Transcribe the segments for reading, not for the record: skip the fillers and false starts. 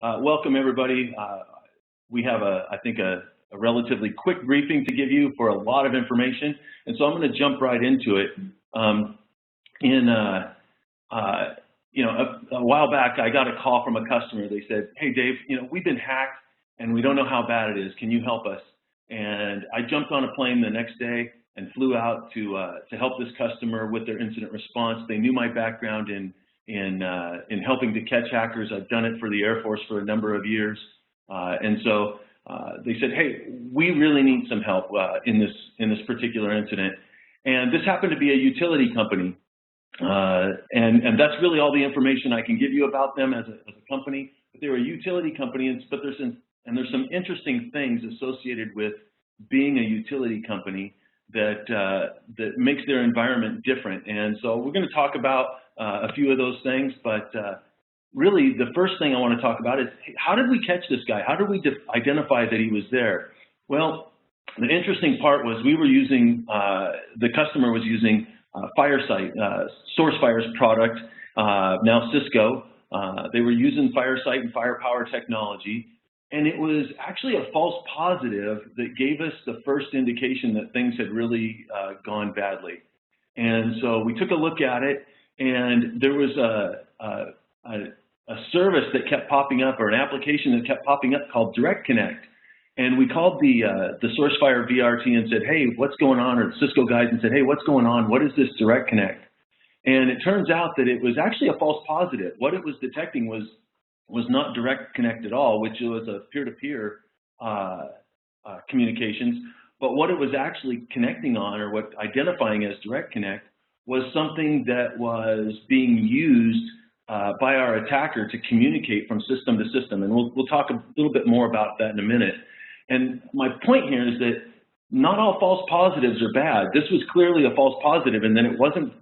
Welcome, everybody. We have, I think, a relatively quick briefing to give you for a lot of information, and so I'm going to jump right into it. A while back, I got a call from a customer. They said, "Hey, Dave, we've been hacked, and we don't know how bad it is. Can you help us?" And I jumped on a plane the next day and flew out to help this customer with their incident response. They knew my background in helping to catch hackers. I've done it for the Air Force for a number of years, and so they said, "Hey, we really need some help in this particular incident." And this happened to be a utility company, and that's really all the information I can give you about them as a company. But they were a utility company, but there's some interesting things associated with being a utility company that makes their environment different. And so we're going to talk about a few of those things, but really the first thing I want to talk about is, how did we catch this guy? How did we identify that he was there? Well, the interesting part was we were using, the customer was using Firesight, SourceFire's product, now Cisco. They were using Firesight and Firepower technology, and it was actually a false positive that gave us the first indication that things had really gone badly. And so we took a look at it, and there was a service that kept popping up, or an application that kept popping up called Direct Connect. And we called the SourceFire VRT and said, "Hey, what's going on?" Or the Cisco guys and said, "Hey, what's going on? What is this Direct Connect?" And it turns out that it was actually a false positive. What it was detecting was not Direct Connect at all, which was a peer-to-peer communications. But what it was actually connecting on, or what identifying as Direct Connect, was something that was being used by our attacker to communicate from system to system. And we'll talk a little bit more about that in a minute. And my point here is that not all false positives are bad. This was clearly a false positive, and then it wasn't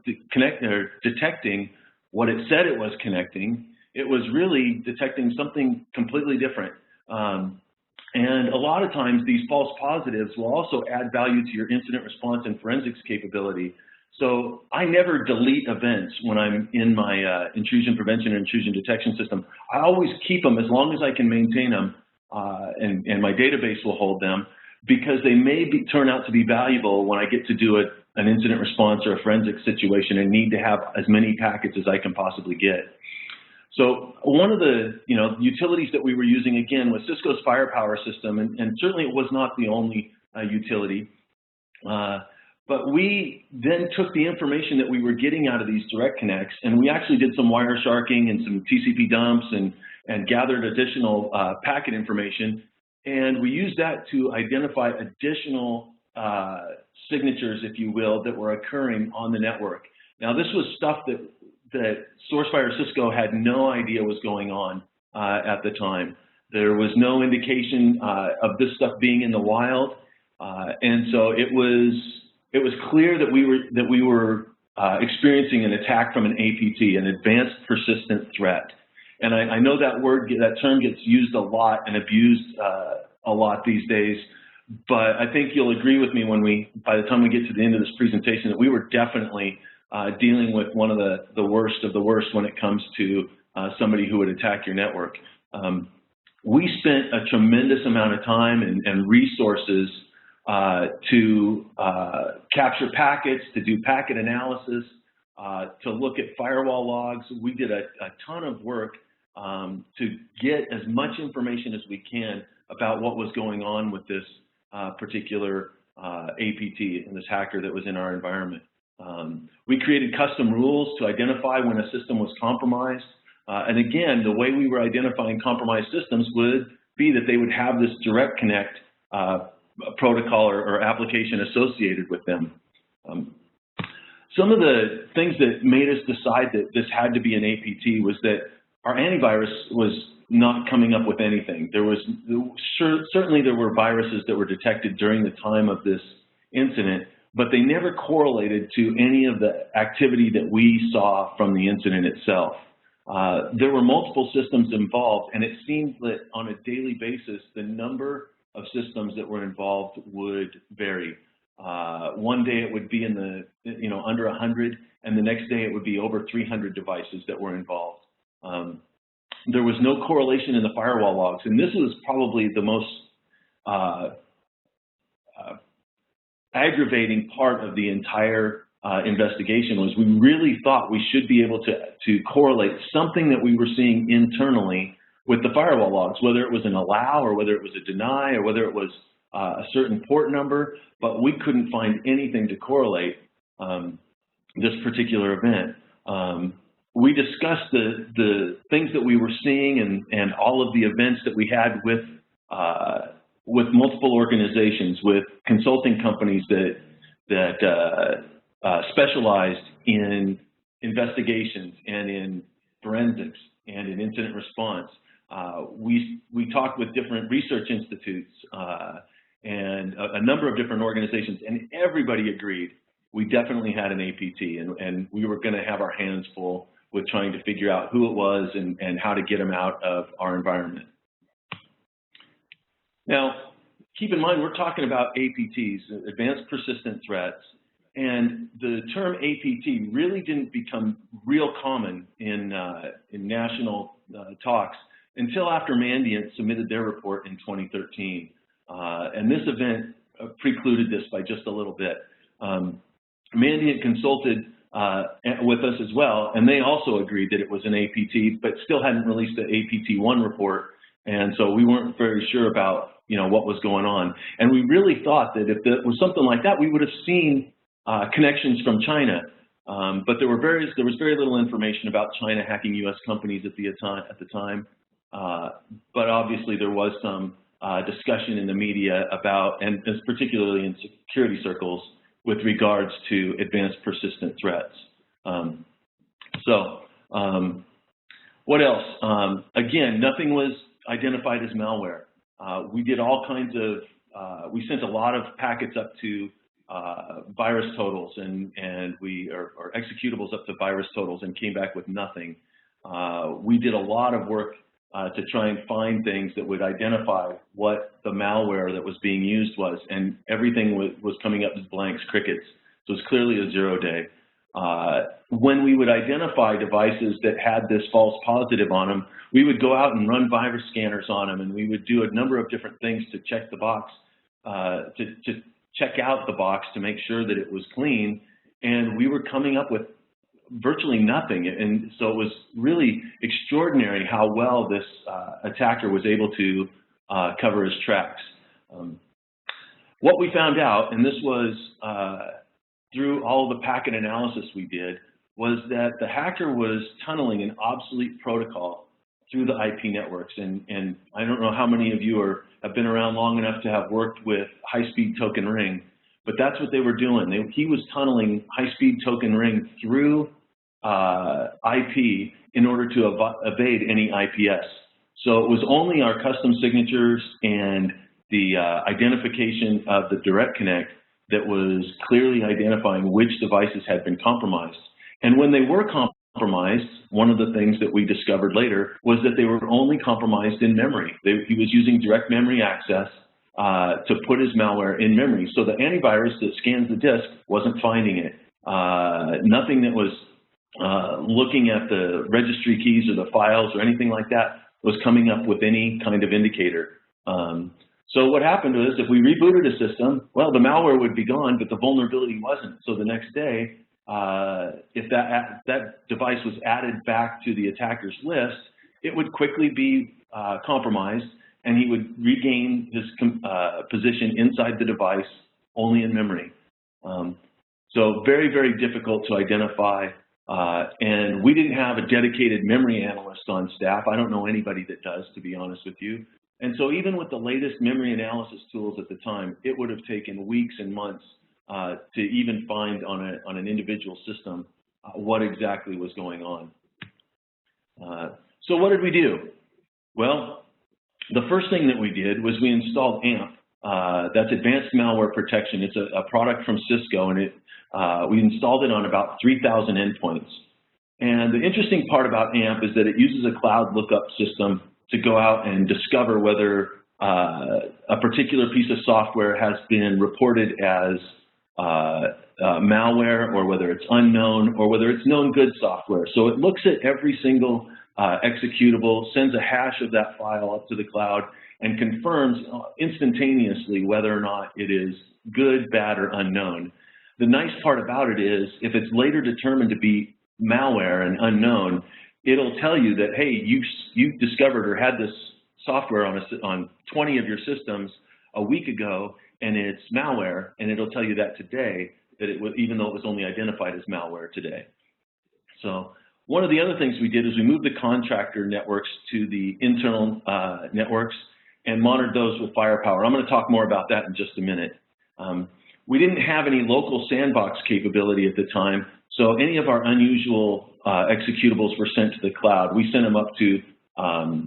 detecting what it said it was connecting. It was really detecting something completely different. And a lot of times these false positives will also add value to your incident response and forensics capability. So I never delete events when I'm in my intrusion prevention and intrusion detection system. I always keep them as long as I can maintain them, and my database will hold them, because they may turn out to be valuable when I get to do an incident response or a forensic situation and need to have as many packets as I can possibly get. So one of the utilities that we were using, again, was Cisco's Firepower system, and certainly it was not the only utility. But we then took the information that we were getting out of these Direct Connects, and we actually did some wire sharking and some TCP dumps and gathered additional packet information. And we used that to identify additional signatures, if you will, that were occurring on the network. Now, this was stuff that SourceFire Cisco had no idea was going on at the time. There was no indication of this stuff being in the wild, and so it was clear that we were experiencing an attack from an APT, an advanced persistent threat. And I know that term gets used a lot and abused a lot these days, but I think you'll agree with me by the time we get to the end of this presentation, that we were definitely dealing with one of the worst of the worst when it comes to somebody who would attack your network. We spent a tremendous amount of time and resources to capture packets, to do packet analysis, to look at firewall logs. We did a ton of work to get as much information as we can about what was going on with this particular APT and this hacker that was in our environment. We created custom rules to identify when a system was compromised. And again, the way we were identifying compromised systems would be that they would have this Direct Connect protocol or application associated with them. Some of the things that made us decide that this had to be an APT was that our antivirus was not coming up with anything. Certainly there were viruses that were detected during the time of this incident, but they never correlated to any of the activity that we saw from the incident itself. There were multiple systems involved, and it seemed that on a daily basis, the number of systems that were involved would vary. One day it would be in the, under 100, and the next day it would be over 300 devices that were involved. there was no correlation in the firewall logs. And this was probably the most aggravating part of the entire investigation. Was we really thought we should be able to correlate something that we were seeing internally with the firewall logs, whether it was an allow or whether it was a deny or whether it was a certain port number, but we couldn't find anything to correlate this particular event. We discussed the things that we were seeing and all of the events that we had with multiple organizations, with consulting companies that specialized in investigations and in forensics and in incident response. We talked with different research institutes and a number of different organizations, and everybody agreed we definitely had an APT, and we were going to have our hands full with trying to figure out who it was and how to get them out of our environment. Now, keep in mind, we're talking about APTs, advanced persistent threats, and the term APT really didn't become real common in national talks until after Mandiant submitted their report in 2013. And this event precluded this by just a little bit. Mandiant consulted with us as well, and they also agreed that it was an APT, but still hadn't released the APT-1 report, and so we weren't very sure about what was going on. And we really thought that if it was something like that, we would have seen connections from China, but there was very little information about China hacking U.S. companies at the time. But obviously there was some discussion in the media about, and particularly in security circles, with regards to advanced persistent threats. What else? Again, nothing was identified as malware. We did all kinds of, we sent a lot of packets up to virus totals or executables up to virus totals and came back with nothing. We did a lot of work to try and find things that would identify what the malware that was being used was, and everything was coming up as blanks, crickets. So it was clearly a 0-day. When we would identify devices that had this false positive on them, we would go out and run virus scanners on them, and we would do a number of different things to check the box, to check out the box to make sure that it was clean, and we were coming up with virtually nothing. And so it was really extraordinary how well this attacker was able to cover his tracks. What we found out, and this was through all the packet analysis we did, was that the hacker was tunneling an obsolete protocol through the IP networks. And I don't know how many of you have been around long enough to have worked with high-speed token ring, but that's what they were doing. He was tunneling high-speed token ring through IP in order to evade any IPS. So it was only our custom signatures and the identification of the direct connect that was clearly identifying which devices had been compromised. And when they were compromised, one of the things that we discovered later was that they were only compromised in memory. He was using direct memory access to put his malware in memory. So the antivirus that scans the disk wasn't finding it. Nothing that was looking at the registry keys or the files or anything like that was coming up with any kind of indicator. So what happened was, if we rebooted a system, well, the malware would be gone, but the vulnerability wasn't. So the next day, if that device was added back to the attacker's list, it would quickly be compromised, and he would regain his position inside the device only in memory. So very, very difficult to identify. And we didn't have a dedicated memory analyst on staff. I don't know anybody that does, to be honest with you. And so even with the latest memory analysis tools at the time, it would have taken weeks and months to even find on an individual system what exactly was going on. So what did we do? Well, the first thing that we did was we installed AMP. That's Advanced Malware Protection. It's a product from Cisco, and we installed it on about 3,000 endpoints. And the interesting part about AMP is that it uses a cloud lookup system to go out and discover whether a particular piece of software has been reported as malware, or whether it's unknown, or whether it's known good software. So it looks at every single executable, sends a hash of that file up to the cloud, and confirms instantaneously whether or not it is good, bad, or unknown. The nice part about it is, if it's later determined to be malware and unknown, it'll tell you that, hey, you discovered or had this software on 20 of your systems a week ago, and it's malware, and it'll tell you that today, that it was, even though it was only identified as malware today. So one of the other things we did is we moved the contractor networks to the internal networks and monitored those with firepower. I'm going to talk more about that in just a minute. We didn't have any local sandbox capability at the time, so any of our unusual executables were sent to the cloud. We sent them up to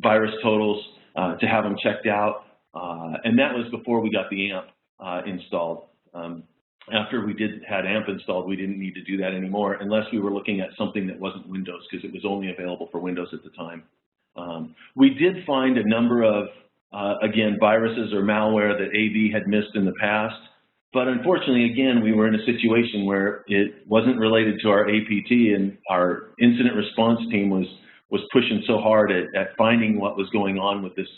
virus totals to have them checked out, and that was before we got the AMP installed. After we had AMP installed, we didn't need to do that anymore unless we were looking at something that wasn't Windows, because it was only available for Windows at the time. We did find a number of, again, viruses or malware that AV had missed in the past. But unfortunately, again, we were in a situation where it wasn't related to our APT, and our incident response team was pushing so hard at finding what was going on with this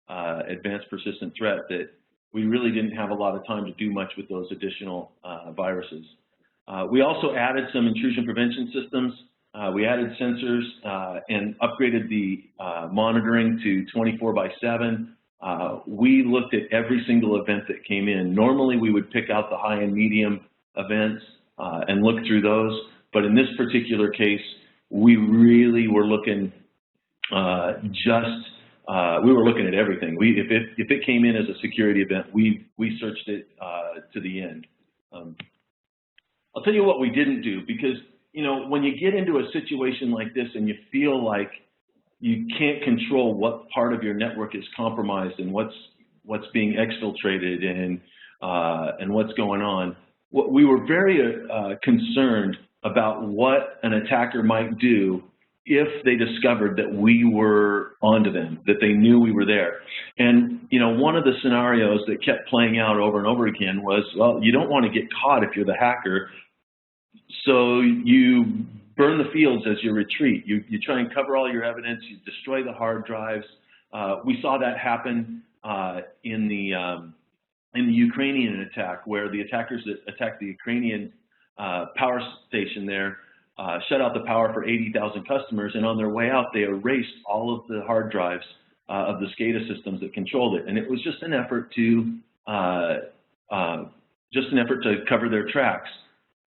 advanced persistent threat that we really didn't have a lot of time to do much with those additional viruses. We also added some intrusion prevention systems. We added sensors and upgraded the monitoring to 24/7. We looked at every single event that came in. Normally, we would pick out the high and medium events and look through those. But in this particular case, we really were looking we were looking at everything. If it came in as a security event, we searched it to the end. I'll tell you what we didn't do, because when you get into a situation like this and you feel like you can't control what part of your network is compromised and what's being exfiltrated and what's going on, we were very concerned about what an attacker might do if they discovered that we were onto them, that they knew we were there. And one of the scenarios that kept playing out over and over again was, well, you don't want to get caught if you're the hacker, so you burn the fields as you retreat. You try and cover all your evidence. You destroy the hard drives. We saw that happen in the Ukrainian attack, where the attackers that attacked the Ukrainian power station there shut out the power for 80,000 customers, and on their way out, they erased all of the hard drives of the SCADA systems that controlled it. And it was just an effort to cover their tracks.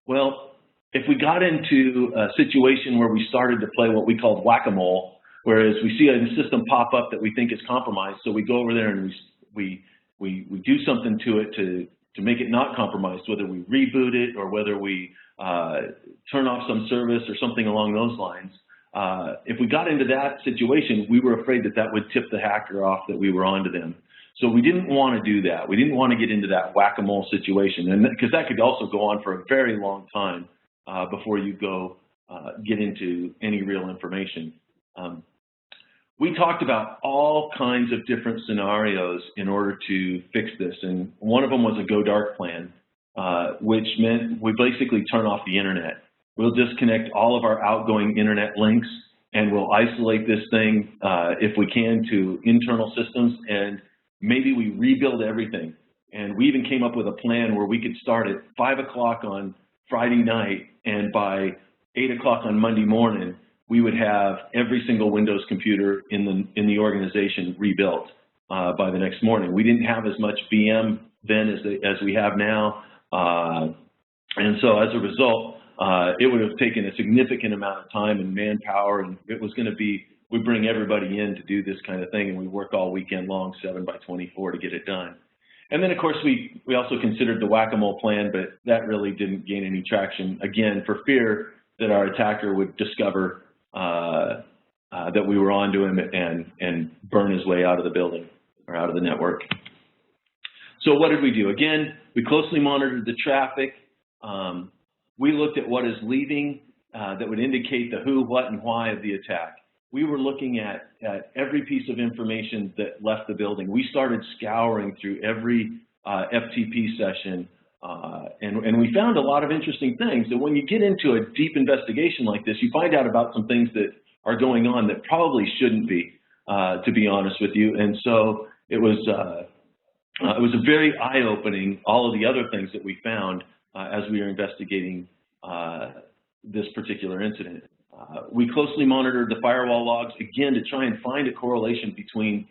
Well, if we got into a situation where we started to play what we called whack-a-mole, whereas we see a system pop up that we think is compromised, so we go over there and we do something to it to make it not compromised, whether we reboot it or whether we turn off some service or something along those lines. If we got into that situation, we were afraid that that would tip the hacker off that we were onto them. So we didn't want to do that. We didn't want to get into that whack-a-mole situation, and because that could also go on for a very long time before you go get into any real information. We talked about all kinds of different scenarios in order to fix this, and one of them was a go dark plan, which meant we basically turn off the internet. We'll disconnect all of our outgoing internet links, and we'll isolate this thing, if we can, to internal systems, and maybe we rebuild everything. And we even came up with a plan where we could start at 5 o'clock on Friday night, and by 8 o'clock on Monday morning, we would have every single Windows computer in the organization rebuilt by the next morning. We didn't have as much VM then as we have now, and so as a result, it would have taken a significant amount of time and manpower, and it was going to be, we bring everybody in to do this kind of thing, and we work all weekend long, 7 by 24 to get it done. And then, of course, we also considered the whack-a-mole plan, but that really didn't gain any traction, again, for fear that our attacker would discover that we were onto him and burn his way out of the building or out of the network. So what did we do? Again, we closely monitored the traffic. We looked at what is leaving that would indicate the who, what, and why of the attack. We were looking at every piece of information that left the building. We started scouring through every FTP session, and we found a lot of interesting things. And when you get into a deep investigation like this, you find out about some things that are going on that probably shouldn't be, to be honest with you. And so it was a very eye-opening, all of the other things that we found as we were investigating this particular incident. We closely monitored the firewall logs, again, to try and find a correlation between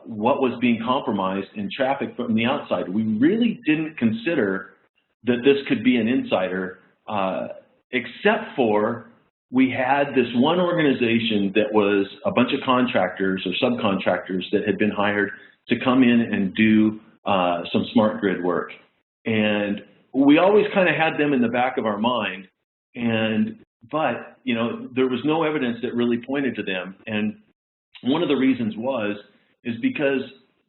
what was being compromised and traffic from the outside. We really didn't consider that this could be an insider, except for we had this one organization that was a bunch of contractors or subcontractors that had been hired to come in and do some smart grid work. And we always kind of had them in the back of our mind, but you know, there was no evidence that really pointed to them. And one of the reasons is because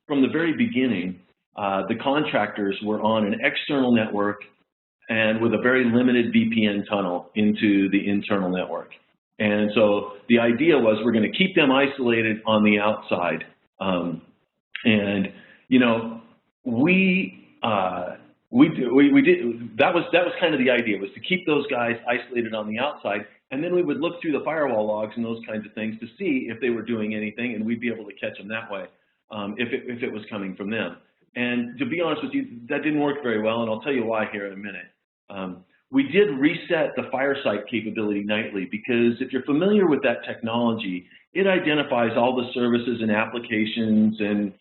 from the very beginning, the contractors were on an external network and with a very limited VPN tunnel into the internal network. And so the idea was we're going to keep them isolated on the outside. And you know, that was kind of the idea, was to keep those guys isolated on the outside, and then we would look through the firewall logs and those kinds of things to see if they were doing anything, and we'd be able to catch them that way if it was coming from them. And to be honest with you, that didn't work very well, and I'll tell you why here in a minute. We did reset the Firesite capability nightly, because if you're familiar with that technology, it identifies all the services and applications and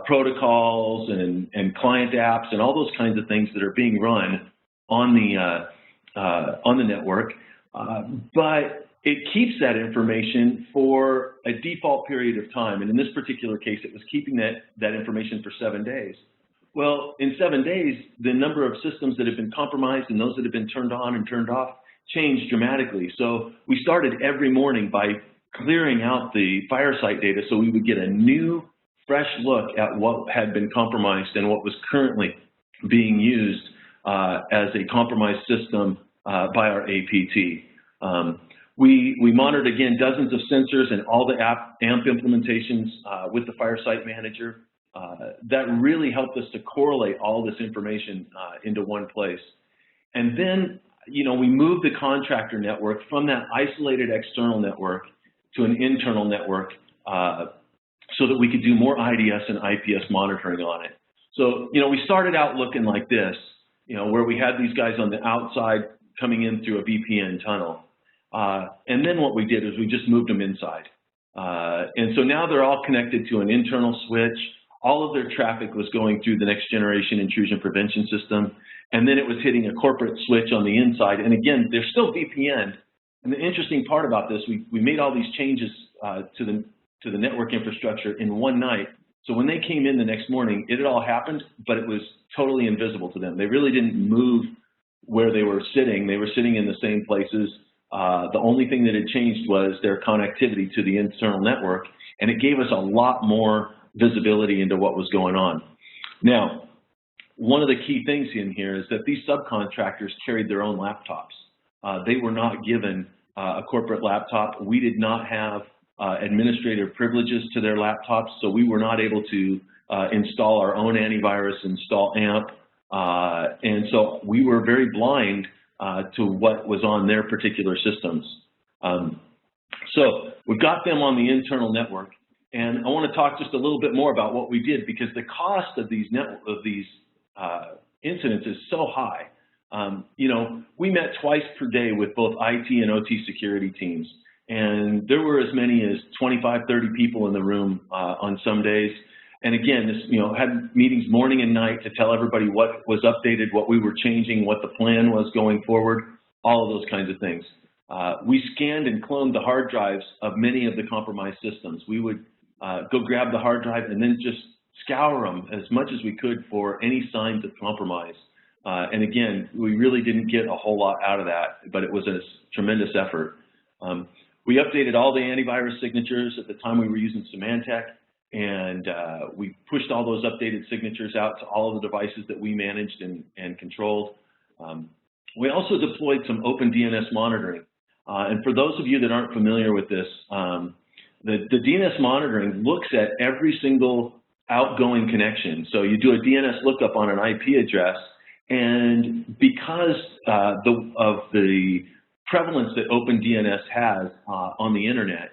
protocols and client apps and all those kinds of things that are being run on the network, but it keeps that information for a default period of time. And in this particular case, it was keeping that information for 7 days. Well, in 7 days, the number of systems that have been compromised and those that have been turned on and turned off changed dramatically. So we started every morning by clearing out the Firesite data so we would get a new, fresh look at what had been compromised and what was currently being used as a compromised system by our APT. We monitored, again, dozens of sensors and all the AMP implementations with the Firesite Manager. That really helped us to correlate all this information into one place. And then, you know, we moved the contractor network from that isolated external network to an internal network so that we could do more IDS and IPS monitoring on it. So, you know, we started out looking like this, you know, where we had these guys on the outside coming in through a VPN tunnel. And then what we did is we just moved them inside. And so now they're all connected to an internal switch. All of their traffic was going through the next generation intrusion prevention system. And then it was hitting a corporate switch on the inside. And again, they're still VPN'd. And the interesting part about this, we made all these changes to the network infrastructure in one night. So when they came in the next morning, it had all happened, but it was totally invisible to them. They really didn't move where they were sitting. They were sitting in the same places. The only thing that had changed was their connectivity to the internal network, and it gave us a lot more visibility into what was going on. Now, one of the key things in here is that these subcontractors carried their own laptops. They were not given a corporate laptop. We did not have administrative privileges to their laptops, so we were not able to install our own antivirus, install AMP, and so we were very blind to what was on their particular systems. So we got them on the internal network, and I want to talk just a little bit more about what we did, because the cost of these incidents is so high. You know, we met twice per day with both IT and OT security teams, and there were as many as 25, 30 people in the room on some days. And again, this, you know, had meetings morning and night to tell everybody what was updated, what we were changing, what the plan was going forward, all of those kinds of things. We scanned and cloned the hard drives of many of the compromised systems. We would go grab the hard drive and then just scour them as much as we could for any signs of compromise. And again, we really didn't get a whole lot out of that, but it was a tremendous effort. We updated all the antivirus signatures. At the time we were using Symantec, and we pushed all those updated signatures out to all of the devices that we managed and controlled. We also deployed some open DNS monitoring. And for those of you that aren't familiar with this, the DNS monitoring looks at every single outgoing connection. So you do a DNS lookup on an IP address, and because of the prevalence that OpenDNS has on the internet,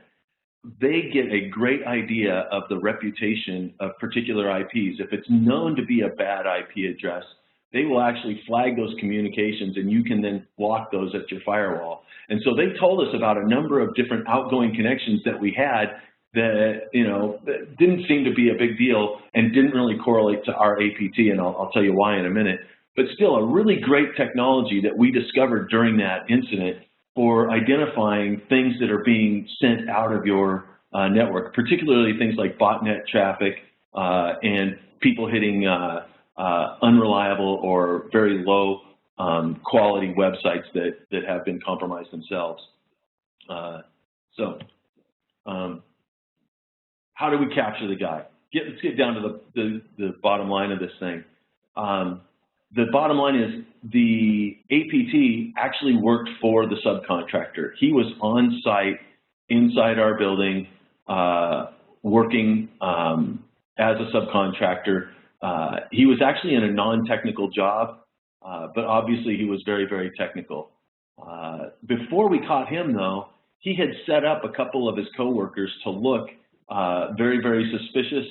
they get a great idea of the reputation of particular IPs. If it's known to be a bad IP address, they will actually flag those communications, and you can then block those at your firewall. And so they told us about a number of different outgoing connections that we had that, that didn't seem to be a big deal and didn't really correlate to our APT, and I'll tell you why in a minute. But still, a really great technology that we discovered during that incident for identifying things that are being sent out of your network, particularly things like botnet traffic and people hitting unreliable or very low quality websites that have been compromised themselves. How do we capture the guy? Let's get down to the bottom line of this thing. The bottom line is the APT actually worked for the subcontractor. He was on site inside our building working as a subcontractor. He was actually in a non-technical job, but obviously he was very, very technical. Before we caught him, though, he had set up a couple of his coworkers to look very, very suspicious.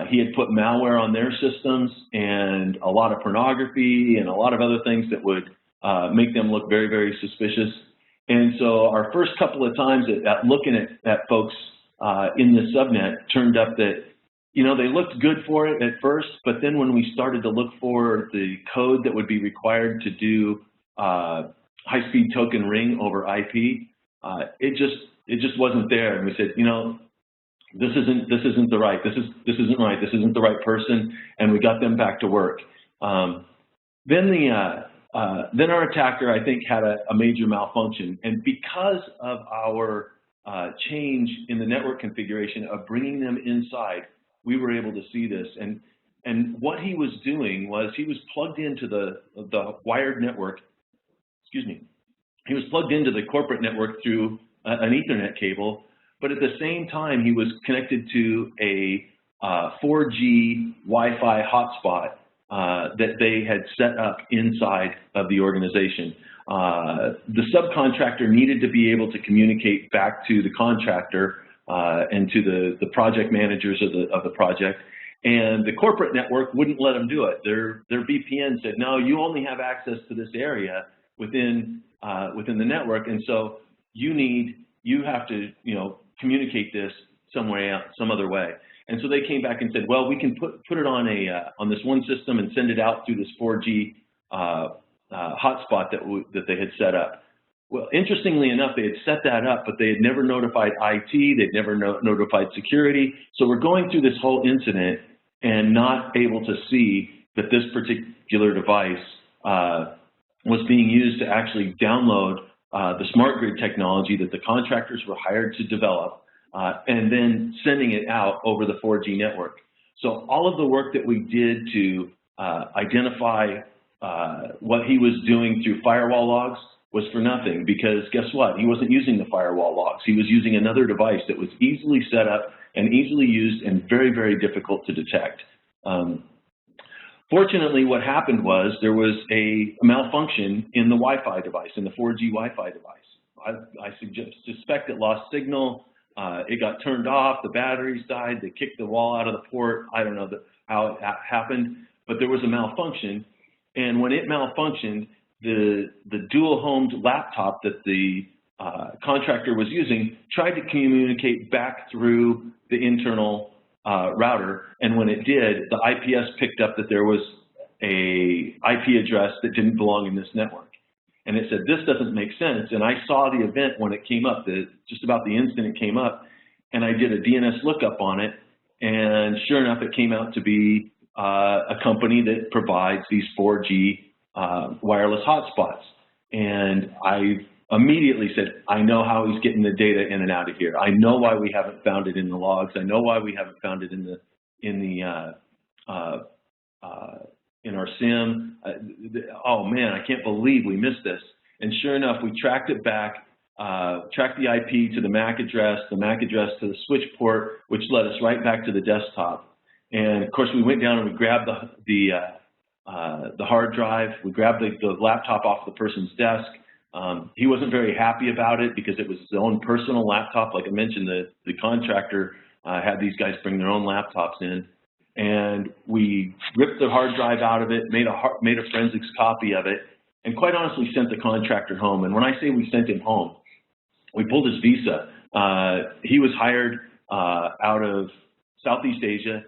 He had put malware on their systems and a lot of pornography and a lot of other things that would make them look very, very suspicious. And so our first couple of times at looking at folks in the subnet turned up that, they looked good for it at first, but then when we started to look for the code that would be required to do high-speed token ring over IP, it just wasn't there. And we said, this isn't the right. This isn't right. This isn't the right person, and we got them back to work. Then our attacker, I think, had a major malfunction, and because of our change in the network configuration of bringing them inside, we were able to see this. And what he was doing was he was plugged into the wired network. Excuse me. He was plugged into the corporate network through an Ethernet cable. But at the same time, he was connected to a 4G Wi-Fi hotspot that they had set up inside of the organization. The subcontractor needed to be able to communicate back to the contractor and to the project managers of the project. And the corporate network wouldn't let them do it. Their VPN said, no, you only have access to this area within the network, and so you have to communicate this somewhere else, some other way. And so they came back and said, well, we can put it on this one system and send it out through this 4G hotspot that they had set up. Well, interestingly enough, they had set that up, but they had never notified IT. They'd never notified security. So we're going through this whole incident and not able to see that this particular device was being used to actually download the smart grid technology that the contractors were hired to develop, and then sending it out over the 4G network. So all of the work that we did to identify what he was doing through firewall logs was for nothing, because guess what? He wasn't using the firewall logs. He was using another device that was easily set up and easily used and very, very difficult to detect. Fortunately, what happened was there was a malfunction in the Wi-Fi device, in the 4G Wi-Fi device. I suspect it lost signal. It got turned off. The batteries died. They kicked the wall out of the port. I don't know how it happened, but there was a malfunction. And when it malfunctioned, the dual-homed laptop that the contractor was using tried to communicate back through the internal router, and when it did, the IPS picked up that there was a IP address that didn't belong in this network. And it said, this doesn't make sense. And I saw the event when it came up, just about the instant it came up, and I did a DNS lookup on it, and sure enough, it came out to be a company that provides these 4G wireless hotspots. And I immediately said, I know how he's getting the data in and out of here. I know why we haven't found it in the logs. I know why we haven't found it in our SIM. Oh man, I can't believe we missed this. And sure enough, we tracked it back, tracked the IP to the MAC address to the switch port, which led us right back to the desktop. And of course, we went down and we grabbed the hard drive. We grabbed the laptop off the person's desk. He wasn't very happy about it because it was his own personal laptop. Like I mentioned, the contractor had these guys bring their own laptops in, and we ripped the hard drive out of it, made a forensics copy of it, and quite honestly sent the contractor home. And when I say we sent him home, we pulled his visa. He was hired out of Southeast Asia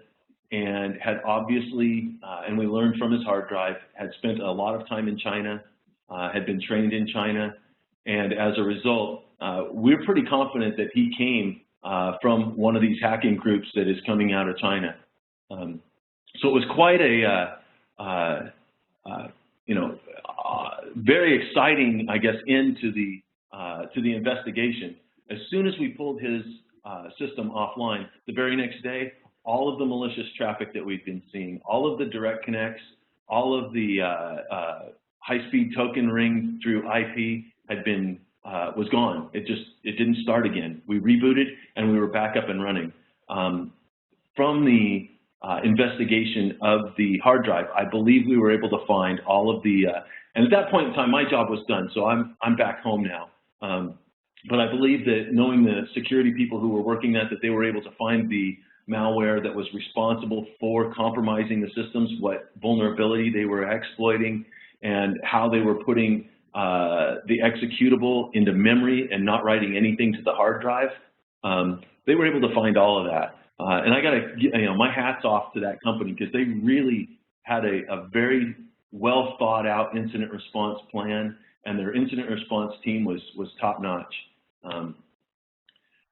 and had obviously, and we learned from his hard drive, had spent a lot of time in China, had been trained in China, and as a result, we're pretty confident that he came from one of these hacking groups that is coming out of China. So it was quite a, very exciting, I guess, end to the investigation. As soon as we pulled his system offline, the very next day, all of the malicious traffic that we've been seeing, all of the direct connects, all of the high-speed token ring through IP had been was gone. It didn't start again. We rebooted and we were back up and running. From the investigation of the hard drive, I believe we were able to find all of the, and at that point in time, my job was done, so I'm back home now. But I believe that knowing the security people who were working that they were able to find the malware that was responsible for compromising the systems, what vulnerability they were exploiting, and how they were putting the executable into memory and not writing anything to the hard drive. They were able to find all of that. And I got to, my hat's off to that company because they really had a very well thought out incident response plan, and their incident response team was top notch.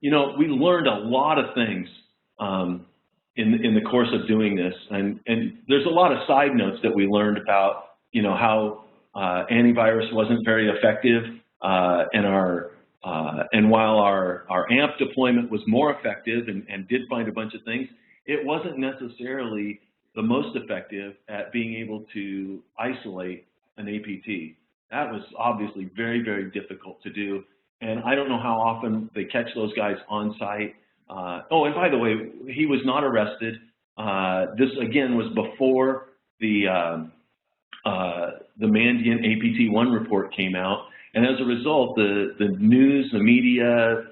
We learned a lot of things in the course of doing this, and there's a lot of side notes that we learned about, how antivirus wasn't very effective, and while our AMP deployment was more effective and did find a bunch of things, it wasn't necessarily the most effective at being able to isolate an APT. That was obviously very, very difficult to do, and I don't know how often they catch those guys on site. Oh, and by the way, he was not arrested. This, again, was before the Mandiant APT1 report came out. And as a result, the news, the media,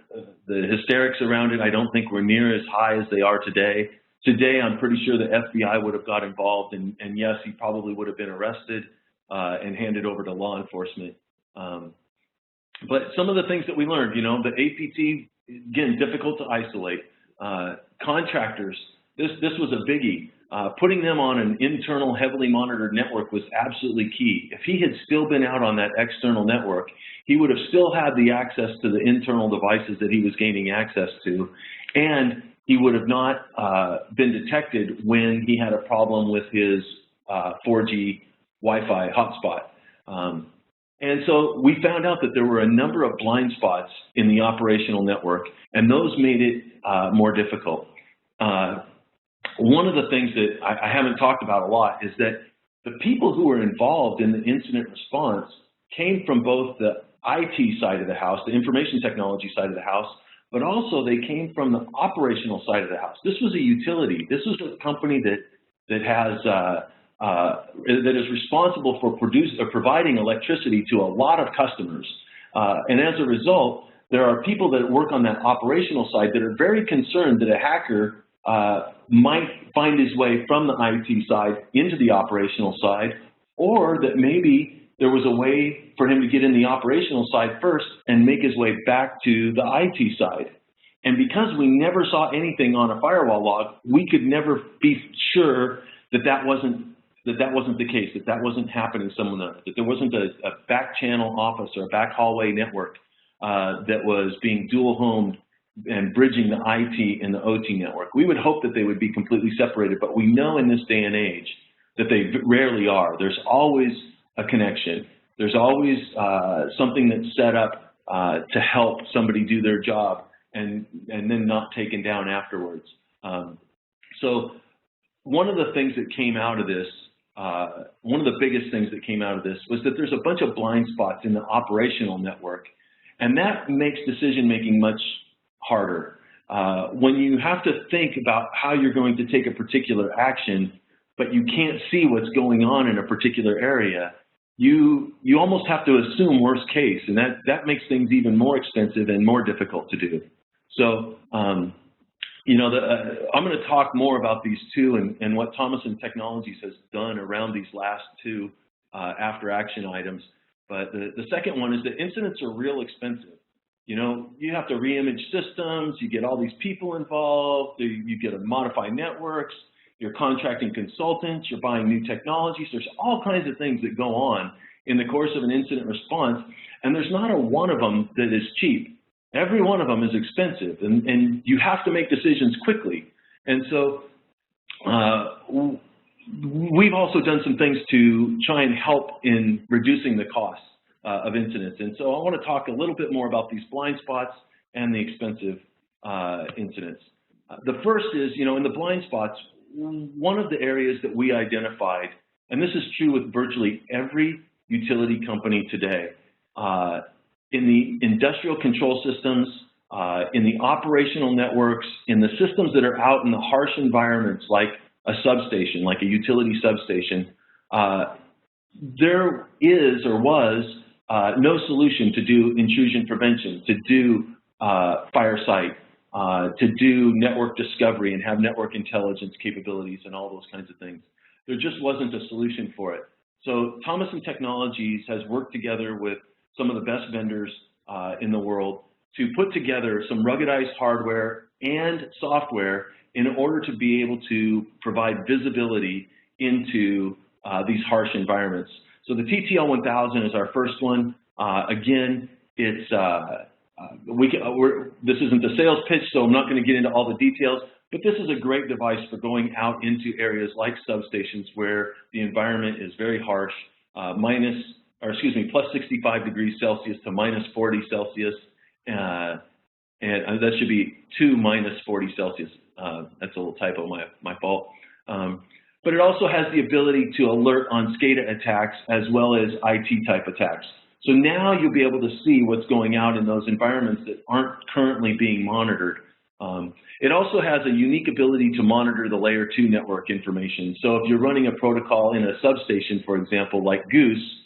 the hysterics around it, I don't think were near as high as they are today. Today, I'm pretty sure the FBI would have got involved, and yes, he probably would have been arrested and handed over to law enforcement. But some of the things that we learned, the APT, again, difficult to isolate. Contractors, this was a biggie. Putting them on an internal, heavily monitored network was absolutely key. If he had still been out on that external network, he would have still had the access to the internal devices that he was gaining access to, and he would have not been detected when he had a problem with his 4G Wi-Fi hotspot. And so we found out that there were a number of blind spots in the operational network, and those made it more difficult. One of the things that I haven't talked about a lot is that the people who were involved in the incident response came from both the IT side of the house, the information technology side of the house, but also they came from the operational side of the house. This was a utility. This was a company that has that is responsible for providing electricity to a lot of customers. And as a result, there are people that work on that operational side that are very concerned that a hacker might find his way from the IT side into the operational side, or that maybe there was a way for him to get in the operational side first and make his way back to the IT side. And because we never saw anything on a firewall log, we could never be sure that that wasn't the case, that wasn't happening somewhere, that there wasn't a back channel office or a back hallway network that was being dual homed and bridging the IT and the OT network. We would hope that they would be completely separated, but we know in this day and age that they rarely are. There's always a connection. There's always something that's set up to help somebody do their job and then not taken down afterwards. So one of the things that came out of this, one of the biggest things that came out of this was that there's a bunch of blind spots in the operational network, and that makes decision-making much harder. When you have to think about how you're going to take a particular action, but you can't see what's going on in a particular area, you almost have to assume worst case, and that makes things even more expensive and more difficult to do. So, you know, I'm going to talk more about these two and what Thomason Technologies has done around these last two after action items. But the second one is that incidents are real expensive. You know, you have to re-image systems, you get all these people involved, you get to modify networks, you're contracting consultants, you're buying new technologies. There's all kinds of things that go on in the course of an incident response, and there's not a one of them that is cheap. Every one of them is expensive, and you have to make decisions quickly. And so we've also done some things to try and help in reducing the costs of incidents. And so I want to talk a little bit more about these blind spots and the expensive incidents. The first is, you know, in the blind spots, one of the areas that we identified, and this is true with virtually every utility company today, in the industrial control systems, in the operational networks, in the systems that are out in the harsh environments like a substation, like a utility substation, there is or was no solution to do intrusion prevention, to do fire site, to do network discovery and have network intelligence capabilities and all those kinds of things. There just wasn't a solution for it. So Thomason Technologies has worked together with some of the best vendors in the world to put together some ruggedized hardware and software in order to be able to provide visibility into these harsh environments. So the TTL 1000 is our first one. Again, it's this isn't a sales pitch, so I'm not going to get into all the details, but this is a great device for going out into areas like substations where the environment is very harsh, plus 65 degrees Celsius to minus 40 Celsius, and that should be to minus 40 Celsius. That's a little typo, my fault. But it also has the ability to alert on SCADA attacks as well as IT type attacks. So now you'll be able to see what's going out in those environments that aren't currently being monitored. It also has a unique ability to monitor the layer 2 network information. So if you're running a protocol in a substation, for example, like Goose,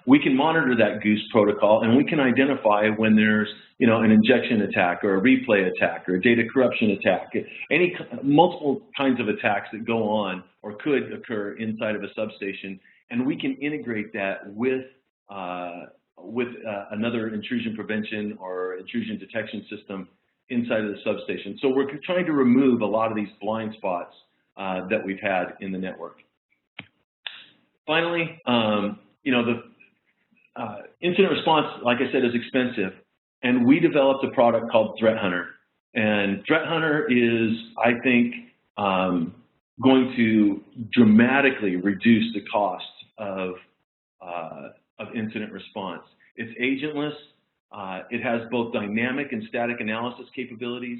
we can monitor that Goose protocol and we can identify when there's, you know, an injection attack or a replay attack or a data corruption attack, multiple kinds of attacks that go on or could occur inside of a substation, and we can integrate that with another intrusion prevention or intrusion detection system inside of the substation. So we're trying to remove a lot of these blind spots that we've had in the network. Finally, you know, the incident response, like I said, is expensive, and we developed a product called Threat Hunter. And Threat Hunter is, I think, going to dramatically reduce the cost of incident response. It's agentless. It has both dynamic and static analysis capabilities.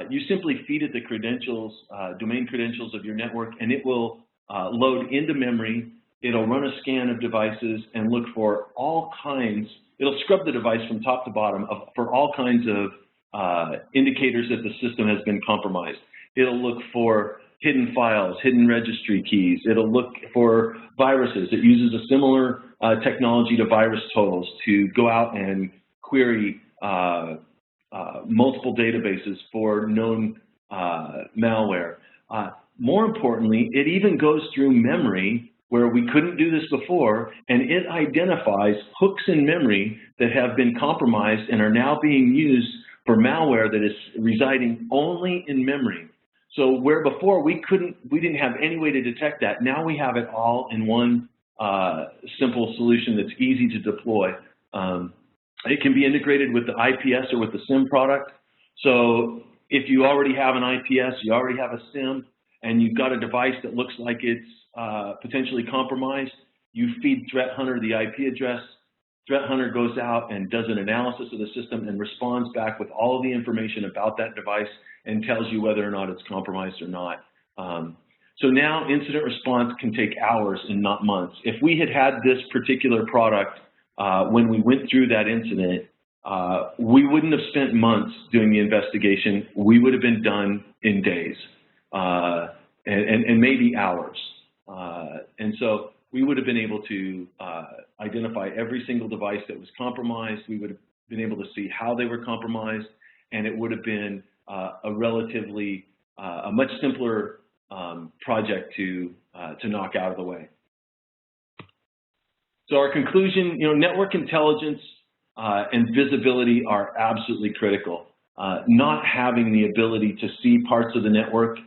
You simply feed it the credentials, domain credentials of your network, and it will load into memory. It'll run a scan of devices and look for all kinds. It'll scrub the device from top to bottom for all kinds of indicators that the system has been compromised. It'll look for hidden files, hidden registry keys. It'll look for viruses. It uses a similar technology to virus totals to go out and query multiple databases for known malware. More importantly, it even goes through memory where we couldn't do this before, and it identifies hooks in memory that have been compromised and are now being used for malware that is residing only in memory. So where before we didn't have any way to detect that, now we have it all in one simple solution that's easy to deploy. It can be integrated with the IPS or with the SIM product. So if you already have an IPS, you already have a SIM, and you've got a device that looks like it's potentially compromised, you feed Threat Hunter the IP address. Threat Hunter goes out and does an analysis of the system and responds back with all of the information about that device and tells you whether or not it's compromised or not. So now incident response can take hours and not months. If we had had this particular product when we went through that incident, we wouldn't have spent months doing the investigation. We would have been done in days and maybe hours. And so we would have been able to identify every single device that was compromised. We would have been able to see how they were compromised, and it would have been a relatively, a much simpler project to knock out of the way. So our conclusion, network intelligence and visibility are absolutely critical. Not having the ability to see parts of the network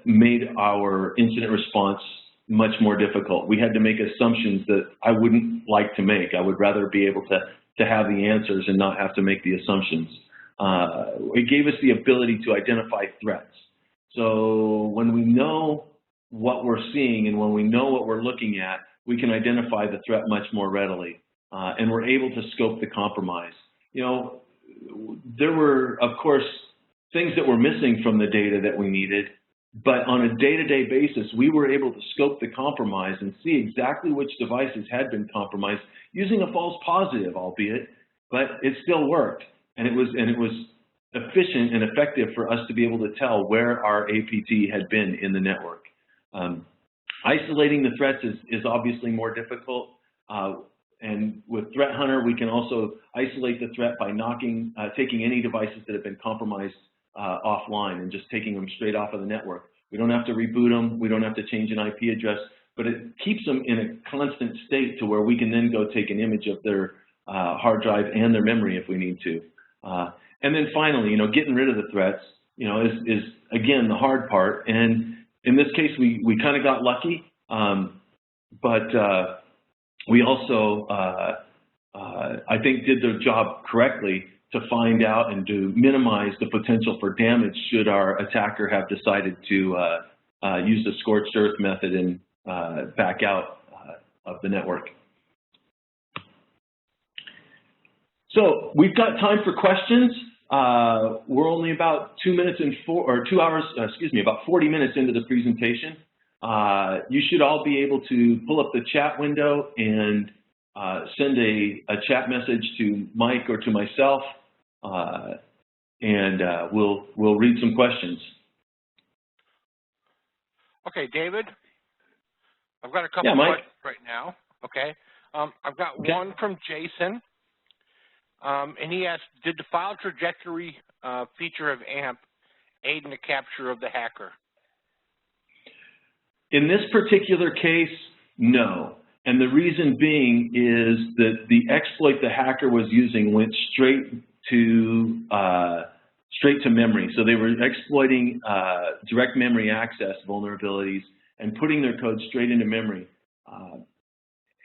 made our incident response much more difficult. We had to make assumptions that I wouldn't like to make. I would rather be able to have the answers and not have to make the assumptions. It gave us the ability to identify threats. So when we know what we're seeing and when we know what we're looking at, we can identify the threat much more readily. And we're able to scope the compromise. There were, of course, things that were missing from the data that we needed, but on a day-to-day basis, we were able to scope the compromise and see exactly which devices had been compromised using a false positive, albeit, but it still worked. And it was efficient and effective for us to be able to tell where our APT had been in the network. Isolating the threats is obviously more difficult. And with Threat Hunter, we can also isolate the threat by taking any devices that have been compromised offline and just taking them straight off of the network. We don't have to reboot them. We don't have to change an IP address, but it keeps them in a constant state to where we can then go take an image of their hard drive and their memory if we need to. And then finally, getting rid of the threats, is again the hard part. And in this case, we kind of got lucky, but we also, I think, did the job correctly to find out and to minimize the potential for damage should our attacker have decided to use the scorched earth method and back out of the network. So we've got time for questions. We're only about 2 minutes and about 40 minutes into the presentation. You should all be able to pull up the chat window and send a chat message to Mike or to myself, and we'll read some questions. Okay, David, I've got a couple of questions right now. Okay, I've got one from Jason, and he asked, did the file trajectory feature of AMP aid in the capture of the hacker? In this particular case, no. And the reason being is that the exploit the hacker was using went straight to memory. So they were exploiting direct memory access vulnerabilities and putting their code straight into memory.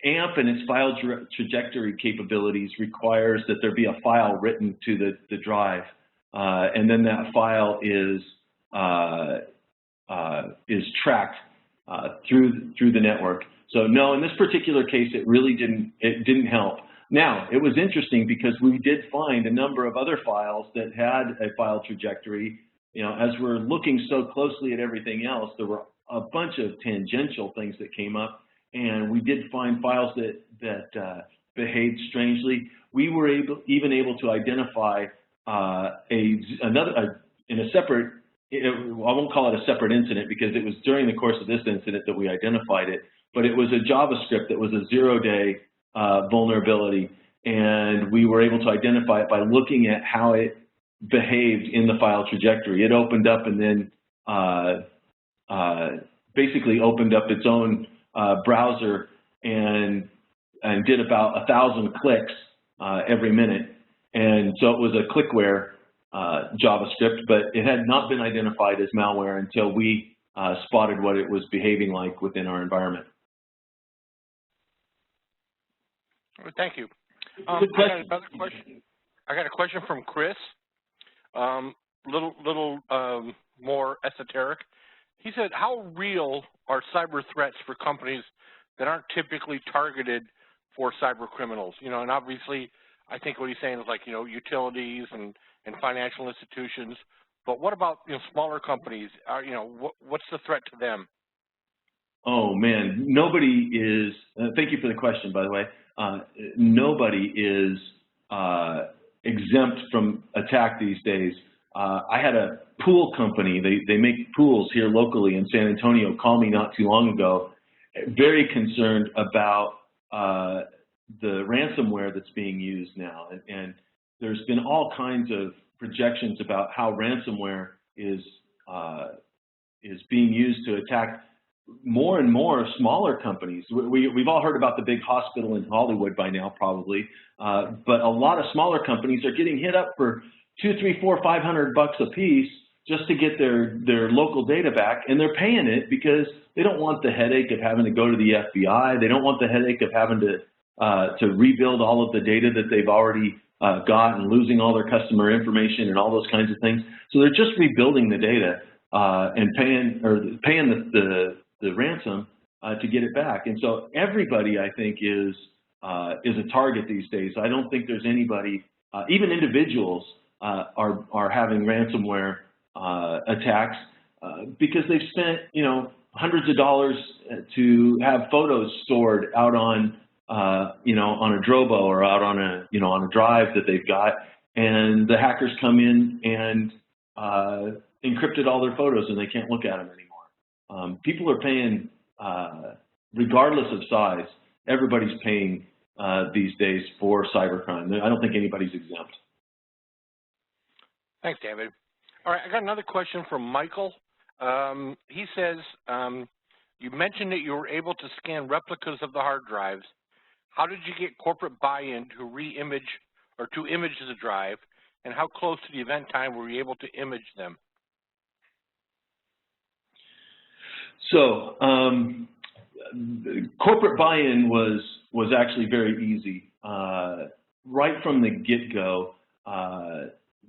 AMP and its file trajectory capabilities requires that there be a file written to the drive, and then that file is tracked through the network. So no, in this particular case, it really didn't help. Now, it was interesting because we did find a number of other files that had a file trajectory. As we're looking so closely at everything else, there were a bunch of tangential things that came up, and we did find files that behaved strangely. We were even able to identify in a separate, I won't call it a separate incident because it was during the course of this incident that we identified it, but it was a JavaScript that was a 0-day vulnerability, and we were able to identify it by looking at how it behaved in the file trajectory. It opened up and then basically opened up its own browser and did about 1,000 clicks every minute, and so it was a clickware JavaScript, but it had not been identified as malware until we spotted what it was behaving like within our environment. Thank you. I got another question. I got a question from Chris. Little more esoteric. He said, "How real are cyber threats for companies that aren't typically targeted for cyber criminals?" And obviously, I think what he's saying is like utilities and financial institutions. But what about smaller companies? What's the threat to them? Oh man, nobody is. Thank you for the question, by the way. Nobody is exempt from attack these days. I had a pool company. They make pools here locally in San Antonio. Call me not too long ago, very concerned about the ransomware that's being used now. And there's been all kinds of projections about how ransomware is being used to attack more and more smaller companies. We've all heard about the big hospital in Hollywood by now, probably, but a lot of smaller companies are getting hit up for $200, $300, $400, $500 a piece just to get their local data back, and they're paying it because they don't want the headache of having to go to the FBI. They don't want the headache of having to rebuild all of the data that they've already got and losing all their customer information and all those kinds of things. So they're just rebuilding the data and paying the ransom to get it back. And so everybody, I think, is a target these days. I don't think there's anybody, even individuals, are having ransomware attacks because they've spent, hundreds of dollars to have photos stored out on, on a Drobo or out on a drive that they've got, and the hackers come in and encrypted all their photos, and they can't look at them anymore. People are paying, regardless of size. Everybody's paying these days for cybercrime. I don't think anybody's exempt. Thanks, David. All right, I got another question from Michael. He says, you mentioned that you were able to scan replicas of the hard drives. How did you get corporate buy-in to re-image or to image the drive, and how close to the event time were you able to image them? So corporate buy-in was actually very easy. Right from the get-go,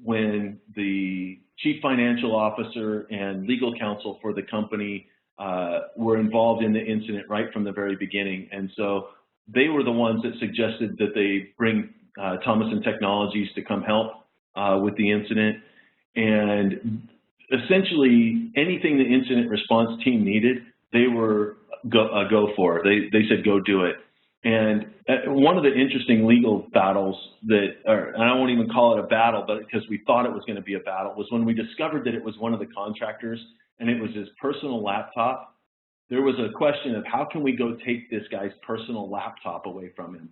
when the chief financial officer and legal counsel for the company were involved in the incident right from the very beginning. And so they were the ones that suggested that they bring Thomas & Technologies to come help with the incident. And essentially anything the incident response team needed, they were go for. They said, go do it. And one of the interesting legal battles and I won't even call it a battle, but because we thought it was going to be a battle, was when we discovered that it was one of the contractors and it was his personal laptop. There was a question of how can we go take this guy's personal laptop away from him?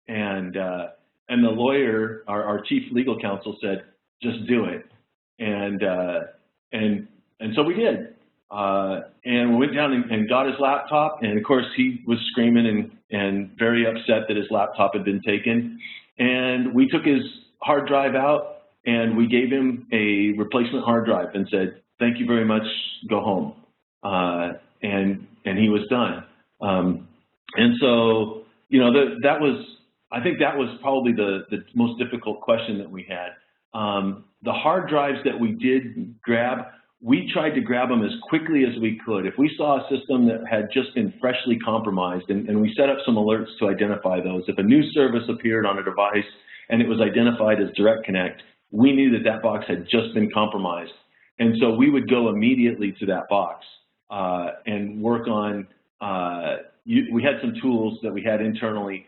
And the lawyer, our chief legal counsel, said, just do it. And so we did. And we went down and got his laptop, and of course he was screaming and very upset that his laptop had been taken. And we took his hard drive out and we gave him a replacement hard drive and said, thank you very much, go home. And he was done. And so, I think that was probably the most difficult question that we had. The hard drives that we did grab, we tried to grab them as quickly as we could. If we saw a system that had just been freshly compromised, and we set up some alerts to identify those. If a new service appeared on a device and it was identified as Direct Connect, we knew that that box had just been compromised. And so we would go immediately to that box and work on, we had some tools that we had internally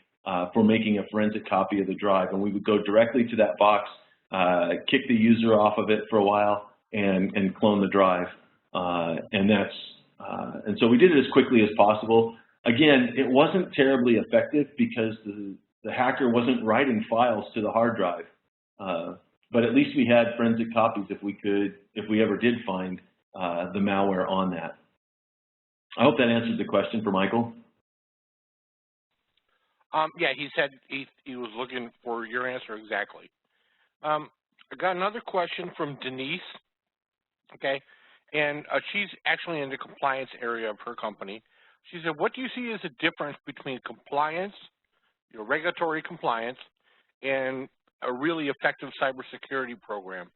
for making a forensic copy of the drive, and we would go directly to that box, kick the user off of it for a while, and clone the drive. And so we did it as quickly as possible. Again, it wasn't terribly effective because the hacker wasn't writing files to the hard drive. But at least we had forensic copies if we ever did find the malware on that. I hope that answers the question for Michael. Yeah, he said he was looking for your answer exactly. I got another question from Denise. Okay, and she's actually in the compliance area of her company. She said, what do you see as a difference between compliance, regulatory compliance, and a really effective cybersecurity program?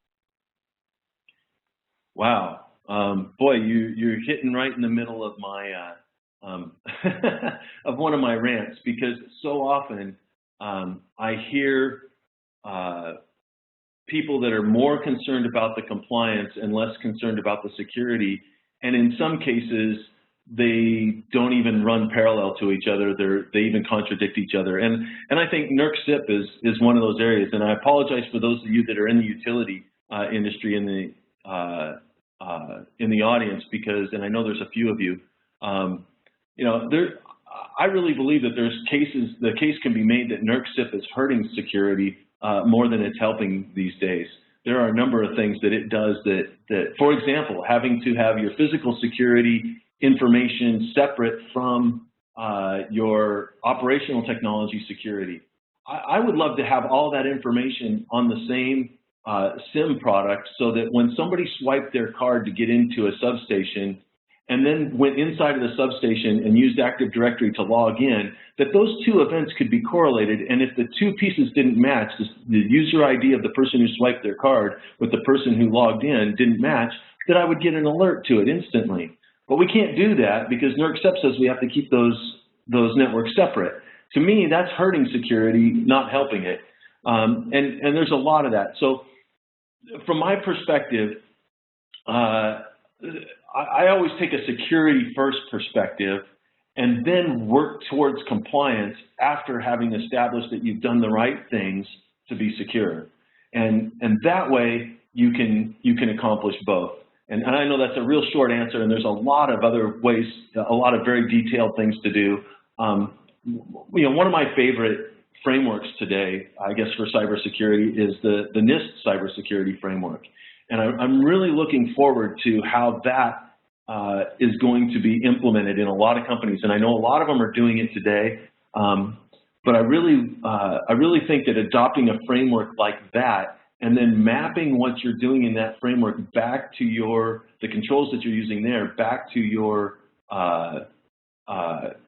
Wow. Boy, you're hitting right in the middle of my, of one of my rants, because so often I hear people that are more concerned about the compliance and less concerned about the security, and in some cases they don't even run parallel to each other. They even contradict each other, and I think NERC-CIP is one of those areas. And I apologize for those of you that are in the utility industry in the audience, because, and I know there's a few of you, I really believe that the case can be made that NERC CIP is hurting security more than it's helping these days. There are a number of things that it does that, for example, having to have your physical security information separate from your operational technology security. I would love to have all that information on the same SIM product so that when somebody swiped their card to get into a substation and then went inside of the substation and used Active Directory to log in, that those two events could be correlated, and if the two pieces didn't match, the user ID of the person who swiped their card with the person who logged in didn't match, that I would get an alert to it instantly. But we can't do that because NERC CIP says we have to keep those networks separate. To me, that's hurting security, not helping it. And there's a lot of that. So from my perspective, I always take a security first perspective and then work towards compliance after having established that you've done the right things to be secure. And that way you can accomplish both. And I know that's a real short answer, and there's a lot of other ways, a lot of very detailed things to do. One of my favorite frameworks today, I guess, for cybersecurity is the NIST cybersecurity framework. And I'm really looking forward to how that is going to be implemented in a lot of companies. And I know a lot of them are doing it today. But I really think that adopting a framework like that and then mapping what you're doing in that framework back to the controls that you're using there, back to your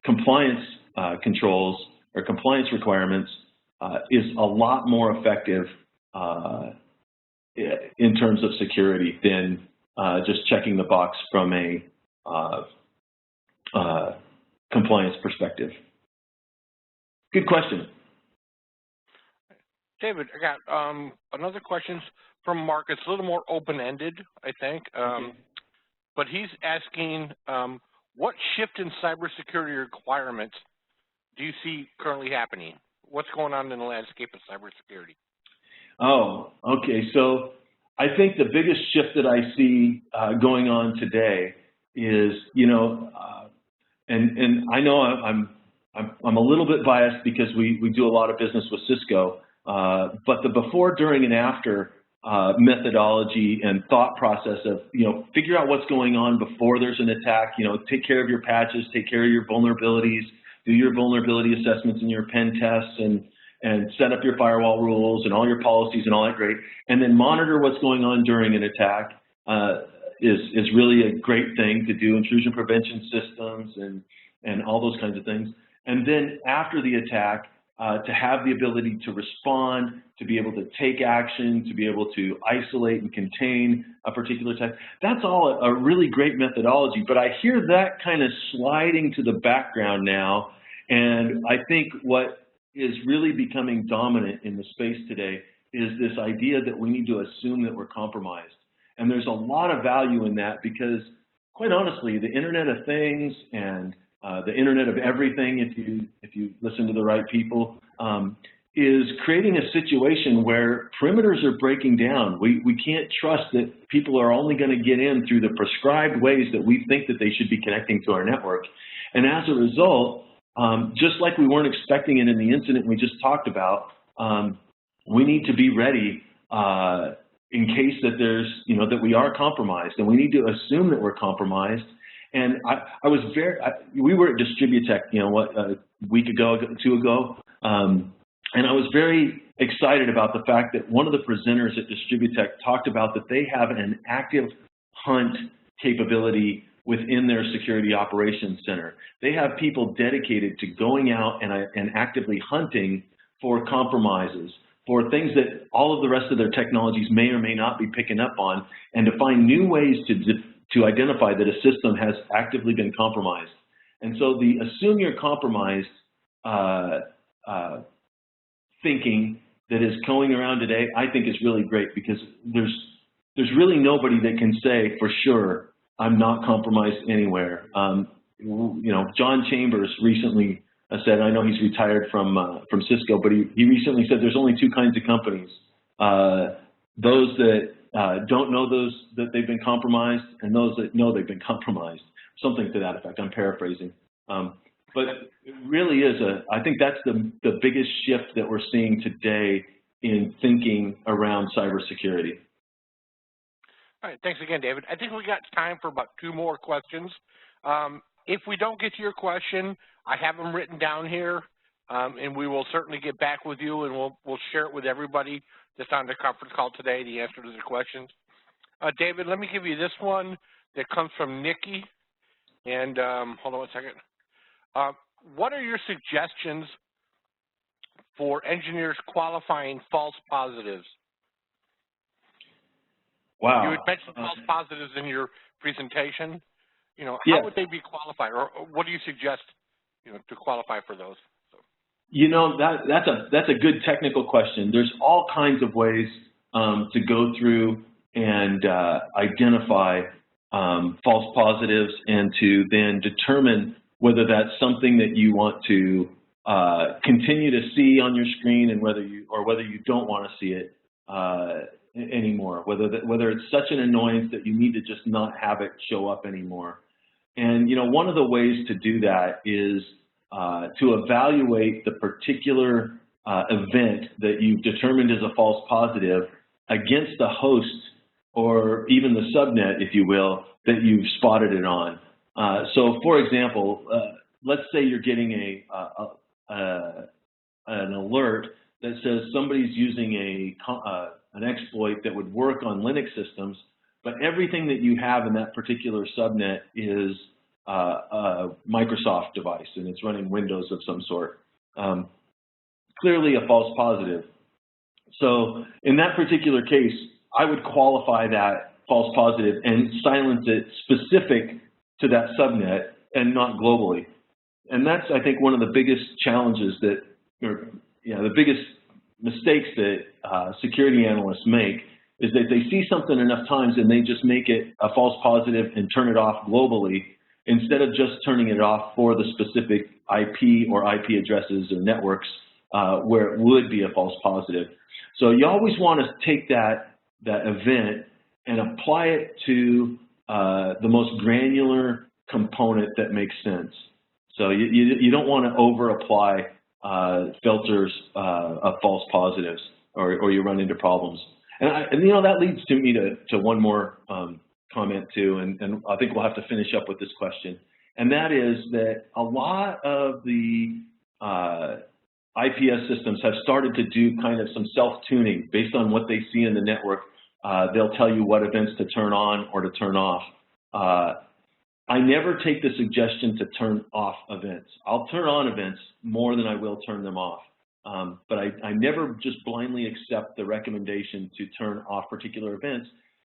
compliance controls or compliance requirements is a lot more effective in terms of security than just checking the box from a compliance perspective. Good question. David, I got another question from Mark. It's a little more open-ended, I think. Okay. But he's asking, what shift in cybersecurity requirements do you see currently happening? What's going on in the landscape of cybersecurity? Oh, okay. So I think the biggest shift that I see going on today is, and I know I'm a little bit biased because we do a lot of business with Cisco, but the before, during, and after methodology and thought process of, figure out what's going on before there's an attack, take care of your patches, take care of your vulnerabilities, do your vulnerability assessments and your pen tests, and set up your firewall rules and all your policies and all that great, and then monitor what's going on during an attack is really a great thing to do, intrusion prevention systems and all those kinds of things. And then after the attack, to have the ability to respond, to be able to take action, to be able to isolate and contain a particular attack. That's all a really great methodology, but I hear that kind of sliding to the background now, and I think what is really becoming dominant in the space today is this idea that we need to assume that we're compromised. And there's a lot of value in that because, quite honestly, the Internet of Things and the Internet of Everything, if you listen to the right people, is creating a situation where perimeters are breaking down. We can't trust that people are only going to get in through the prescribed ways that we think that they should be connecting to our network. And as a result, just like we weren't expecting it in the incident we just talked about, we need to be ready in case that there's, that we are compromised, and we need to assume that we're compromised. And we were at Distributech, a week ago, two ago, and I was very excited about the fact that one of the presenters at Distributech talked about that they have an active hunt capability within their security operations center. They have people dedicated to going out and actively hunting for compromises, for things that all of the rest of their technologies may or may not be picking up on, and to find new ways to identify that a system has actively been compromised. And so the assume you're compromised thinking that is going around today, I think is really great because there's really nobody that can say for sure, I'm not compromised anywhere. John Chambers recently said, I know he's retired from Cisco, but he recently said there's only two kinds of companies. Those that don't know that they've been compromised, and those that know they've been compromised. Something to that effect. I'm paraphrasing. But it really is I think that's the biggest shift that we're seeing today in thinking around cybersecurity. All right, thanks again, David. I think we got time for about 2 more questions. If we don't get to your question, I have them written down here, and we will certainly get back with you, and we'll share it with everybody that's on the conference call today, the answer to the questions. David, let me give you this one that comes from Nikki, and hold on one second. What are your suggestions for engineers qualifying false positives? Wow. You had mentioned false positives in your presentation. You know, yes. How would they be qualified, or what do you suggest, you know, to qualify for those? You know, that's a good technical question. There's all kinds of ways to go through and identify false positives and to then determine whether that's something that you want to continue to see on your screen and whether you don't want to see it anymore, whether it's such an annoyance that you need to just not have it show up anymore. And, you know, one of the ways to do that is to evaluate the particular event that you've determined is a false positive against the host or even the subnet, if you will, that you've spotted it on. So, for example, let's say you're getting an alert that says somebody's using an exploit that would work on Linux systems, but everything that you have in that particular subnet is a Microsoft device and it's running Windows of some sort. Clearly a false positive. So in that particular case, I would qualify that false positive and silence it specific to that subnet and not globally. And that's, I think, one of the biggest challenges that, the biggest mistakes that security analysts make is that they see something enough times and they just make it a false positive and turn it off globally instead of just turning it off for the specific IP or IP addresses or networks where it would be a false positive. So you always want to take that event and apply it to the most granular component that makes sense. So you don't want to over-apply filters of false positives or you run into problems. And you know, that leads to me to one more comment too, and I think we'll have to finish up with this question. And that is that a lot of the IPS systems have started to do kind of some self-tuning based on what they see in the network. They'll tell you what events to turn on or to turn off. I never take the suggestion to turn off events. I'll turn on events more than I will turn them off. But I never just blindly accept the recommendation to turn off particular events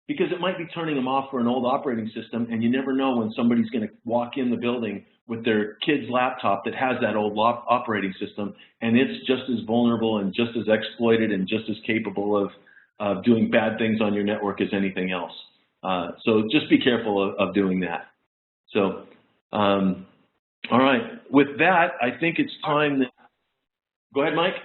because it might be turning them off for an old operating system, and you never know when somebody's going to walk in the building with their kid's laptop that has that old operating system, and it's just as vulnerable and just as exploited and just as capable of doing bad things on your network as anything else. So just be careful of doing that. So, all right. With that, I think it's time that... Go ahead, Mike.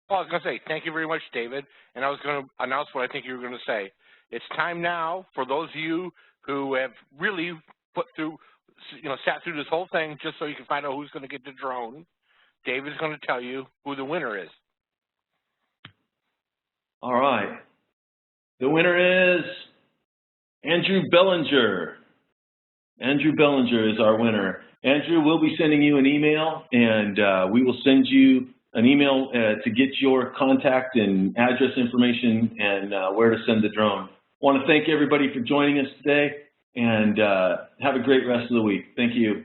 Well, I was going to say, thank you very much, David. And I was going to announce what I think you were going to say. It's time now for those of you who have really sat through this whole thing just so you can find out who's going to get the drone. David's going to tell you who the winner is. All right. The winner is Andrew Bellinger. Andrew Bellinger is our winner. Andrew, we'll be sending you an email, and we will send you an email to get your contact and address information and where to send the drone. I want to thank everybody for joining us today, and have a great rest of the week. Thank you.